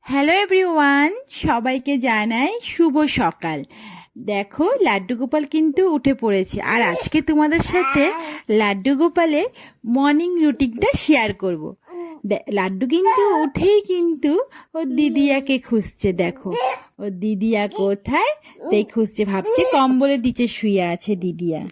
Hello everyone, সবাইকে জানাই শুভ সকাল। দেখো লাড্ডু গোপাল কিন্তু উঠে পড়েছে, আর আজকে তোমাদের সাথে লাড্ডু গোপালের মর্নিং রুটিনটা শেয়ার করব। লাড্ডু কিন্তু উঠেই কিন্তু ওর দিদিয়াকে খুঁজছে। দেখো ওর দিদিয়া কোথায় তাই খুঁজছে, ভাবছে কম্বলের নিচে শুয়ে আছে দিদিয়া।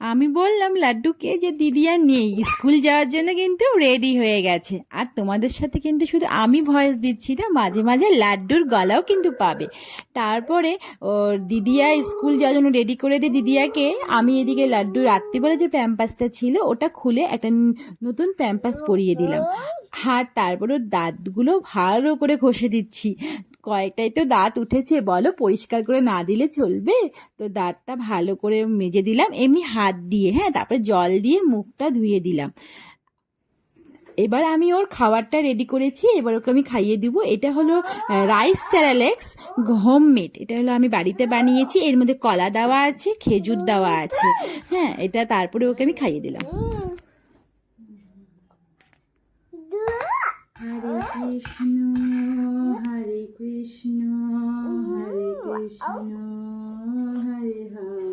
আমি বললাম লাড্ডুকে যে দিদি আর নেই, স্কুল যাওয়ার জন্য কিন্তু রেডি হয়ে গেছে। আর তোমাদের সাথে কিন্তু শুধু আমি ভয়েস দিচ্ছি না, মাঝে মাঝে লাড্ডুর গলাও কিন্তু পাবে। তারপরে ওর দিদিয়া স্কুল যাওয়ার জন্য রেডি করে দিয়ে দিদিয়াকে আমি এদিকে লাড্ডু রাত্রিবেলা যে প্যাম্পাসটা ছিল ওটা খুলে একটা নতুন প্যাম্পাস পরিয়ে দিলাম। আর তারপর ওর দাঁতগুলো ভালো করে ঘষে দিচ্ছি। কয়েকটাই তো দাঁত উঠেছে, বলো পরিষ্কার করে না দিলে চলবে? তো দাঁতটা ভালো করে মেজে দিলাম এমনি হাত দিয়ে, হ্যাঁ, তারপরে জল দিয়ে মুখটা ধুয়ে দিলাম। এবার আমি ওর খাবারটা রেডি করেছি, এবার ওকে আমি খাইয়ে দিব। এটা হলো রাইস স্যারালেক্স হোমমেড। এটা হলো আমি বাড়িতে বানিয়েছি, এর মধ্যে কলা দেওয়া আছে, খেজুর দেওয়া আছে, হ্যাঁ। এটা তারপরে ওকে আমি খাইয়ে দিলাম। হরে কৃষ্ণ হরে কৃষ্ণ হরে কৃষ্ণ হরে হরে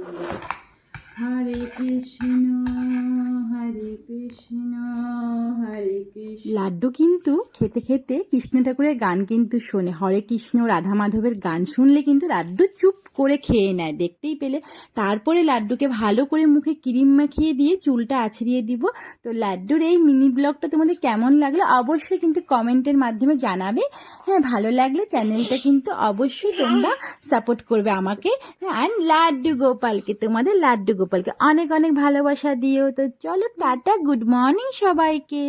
হরে কৃষ্ণ হরে কৃষ্ণ হরে কৃষ্ণ। লাড্ডু কিন্তু খেতে খেতে কৃষ্ণ ঠাকুরের গান কিন্তু শোনে। হরে কৃষ্ণ রাধা মাধবের গান শুনলে কিন্তু লাড্ডু চুপ করে খেয়ে নেয়, দেখতেই পেলে। তারপরে লাড্ডুকে ভালো করে মুখে ক্রিম মাখিয়ে দিয়ে চুলটা আছড়িয়ে দিব। তো লাড্ডুর এই মিনি ব্লগটা তোমাদের কেমন লাগলো অবশ্যই কিন্তু কমেন্টের মাধ্যমে জানাবে। হ্যাঁ, ভালো লাগলে চ্যানেলটা কিন্তু অবশ্যই তোমরা সাপোর্ট করবে আমাকে। আর লাড্ডু গোপালকে, তোমাদের লাড্ডু গোপালকে অনেক অনেক ভালোবাসা দিও। তো চলো টাটা, গুড মর্নিং সবাইকে।